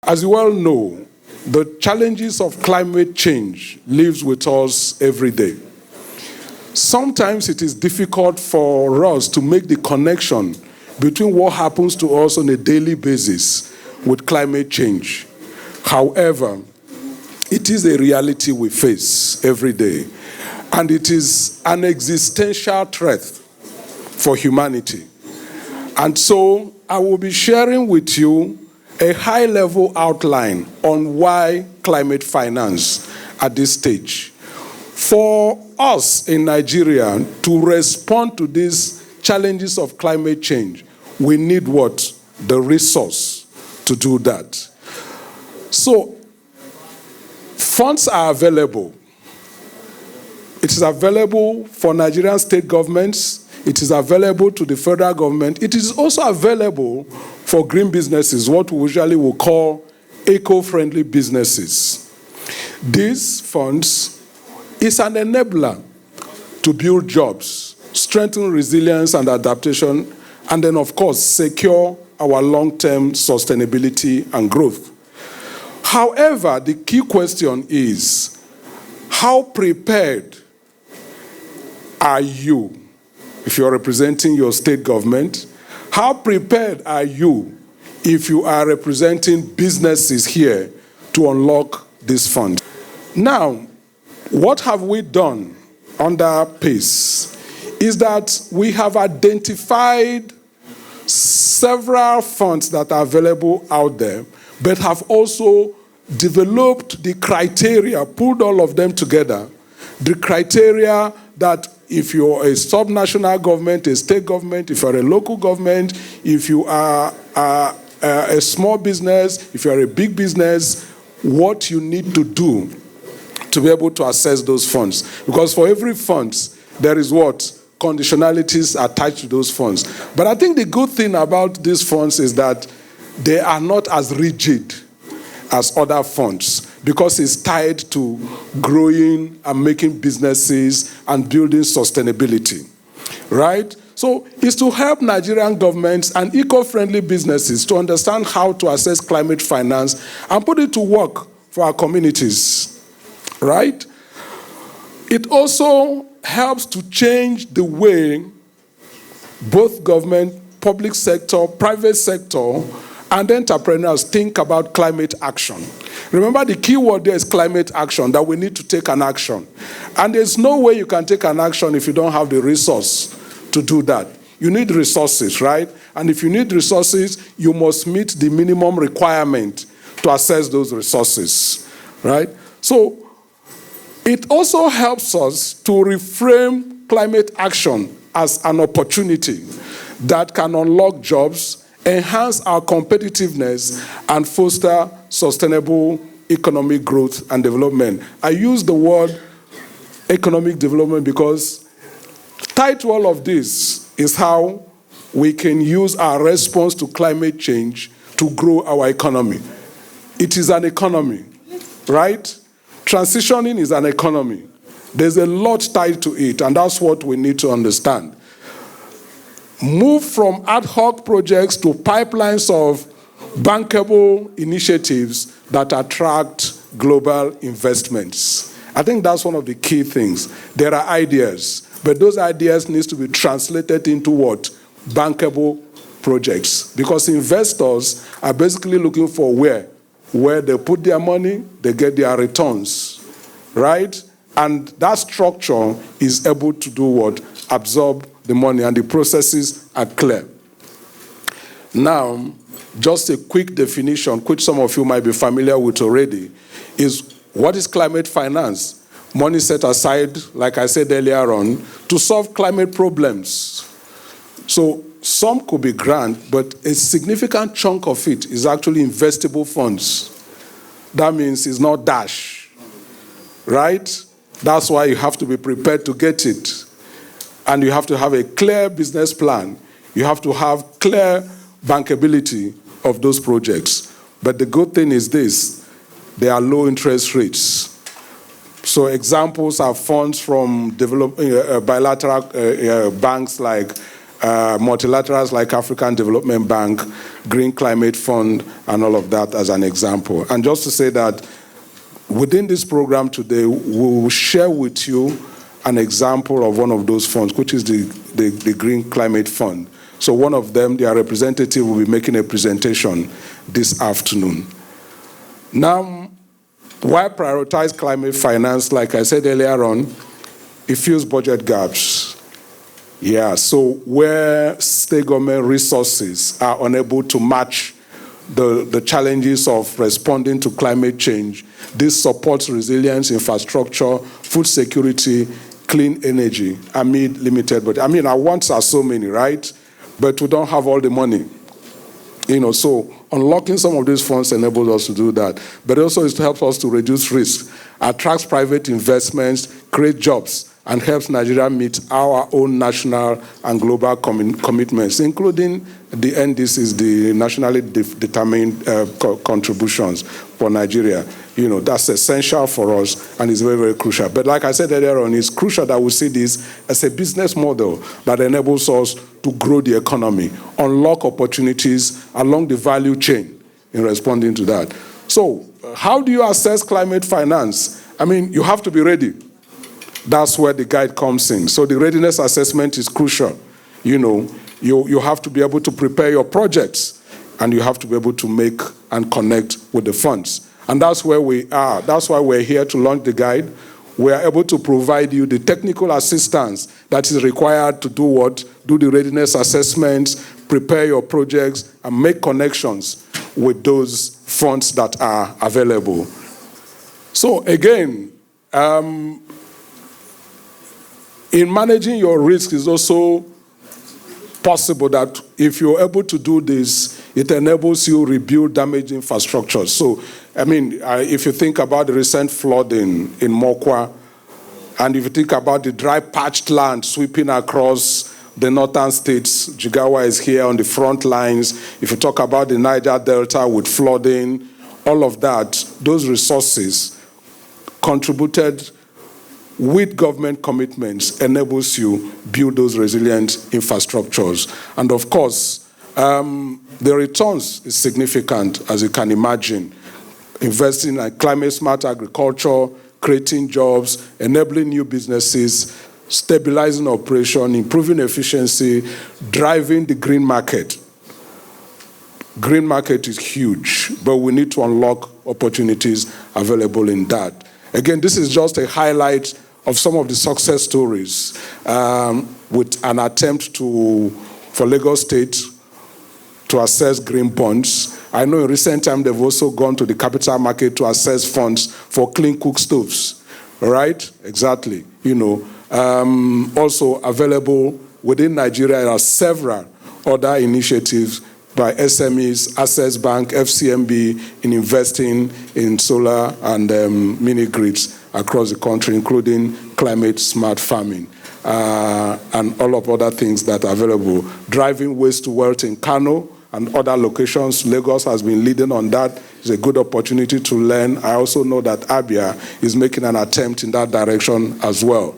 As you well know, the challenges of climate change lives with us every day. Sometimes it is difficult for us to make the connection between what happens to us on a daily basis with climate change. However, it is a reality we face every day, and it is an existential threat for humanity. And so I will be sharing with you a high-level outline on why climate finance at this stage. For us in Nigeria to respond to these challenges of climate change, we need what? The resource to do that. So, funds are available. It is available for Nigerian state governments. It is available to the federal government. It is also available for green businesses, what we usually will call eco-friendly businesses. These funds is an enabler to build jobs, strengthen resilience and adaptation, and then, of course, secure our long-term sustainability and growth. However, the key question is, how prepared are you? If you're representing your state government, how prepared are you if you are representing businesses here to unlock this fund? Now, what have we done under PACE is that we have identified several funds that are available out there, but have also developed the criteria, pulled all of them together, the criteria that if you're a subnational government, a state government, if you're a local government, if you are a small business, if you're a big business, what you need to do to be able to access those funds. Because for every fund, there is what? Conditionalities attached to those funds. But I think the good thing about these funds is that they are not as rigid as other funds, because it's tied to growing and making businesses and building sustainability, right? So it's to help Nigerian governments and eco-friendly businesses to understand how to access climate finance and put it to work for our communities, right? It also helps to change the way both government, public sector, private sector, and entrepreneurs think about climate action. Remember, the key word there is climate action, that we need to take an action. And there's no way you can take an action if you don't have the resource to do that. You need resources, right? And if you need resources, you must meet the minimum requirement to access those resources, right? So it also helps us to reframe climate action as an opportunity that can unlock jobs, enhance our competitiveness, and foster sustainable economic growth and development. I use the word economic development because tied to all of this is how we can use our response to climate change to grow our economy. It is an economy, right? Transitioning is an economy. There's a lot tied to it, and that's what we need to understand. Move from ad hoc projects to pipelines of bankable initiatives that attract global investments. I think that's one of the key things. There are ideas, but those ideas need to be translated into what? Bankable projects. Because investors are basically looking for where they put their money, they get their returns, right? And that structure is able to do what? Absorb the money, and the processes are clear. Now, just a quick definition, which some of you might be familiar with already, is what is climate finance? Money set aside, like I said earlier on, to solve climate problems. So some could be grant, but a significant chunk of it is actually investable funds. That means it's not dash, right? That's why you have to be prepared to get it. And you have to have a clear business plan. You have to have clear bankability of those projects. But the good thing is this, they are low interest rates. So examples are funds from bilateral banks like multilaterals like African Development Bank, Green Climate Fund, and all of that as an example. And just to say that within this program today, we will share with you an example of one of those funds, which is the Green Climate Fund. So one of them, their representative, will be making a presentation this afternoon. Now, why prioritize climate finance? Like I said earlier on, it fills budget gaps. Yeah, so where state government resources are unable to match the challenges of responding to climate change, this supports resilience, infrastructure, food security, clean energy amid limited budget. I mean, our wants are so many, right? But we don't have all the money. So unlocking some of these funds enables us to do that. But also it helps us to reduce risk, attracts private investments, create jobs, and helps Nigeria meet our own national and global commitments, including the NDCs, the nationally determined contributions for Nigeria. That's essential for us and is very, very crucial. But like I said earlier on, it's crucial that we see this as a business model that enables us to grow the economy, unlock opportunities along the value chain in responding to that. So how do you assess climate finance? I mean, you have to be ready. That's where the guide comes in. So the readiness assessment is crucial. You have to be able to prepare your projects, and you have to be able to make and connect with the funds. And that's where we are. That's why we're here to launch the guide. We are able to provide you the technical assistance that is required to do what? Do the readiness assessments, prepare your projects, and make connections with those funds that are available. So again, in managing your risk is also possible that if you're able to do this, it enables you to rebuild damaged infrastructure. So, I mean, if you think about the recent flooding in Mokwa, and if you think about the dry parched land sweeping across the northern states, Jigawa is here on the front lines. If you talk about the Niger Delta with flooding, all of that, those resources contributed with government commitments enables you build those resilient infrastructures. And of course, the returns is significant, as you can imagine. Investing in climate smart agriculture, creating jobs, enabling new businesses, stabilizing operation, improving efficiency, driving the green market. Green market is huge, but we need to unlock opportunities available in that. Again, this is just a highlight of some of the success stories with an attempt for Lagos State to assess green bonds. I know in recent time they've also gone to the capital market to assess funds for clean cook stoves, right? Exactly. Also available within Nigeria, there are several other initiatives by SMEs, Access Bank, FCMB in investing in solar and mini grids across the country, including climate smart farming and all of other things that are available. Driving waste to wealth in Kano and other locations. Lagos has been leading on that. It's a good opportunity to learn. I also know that Abia is making an attempt in that direction as well.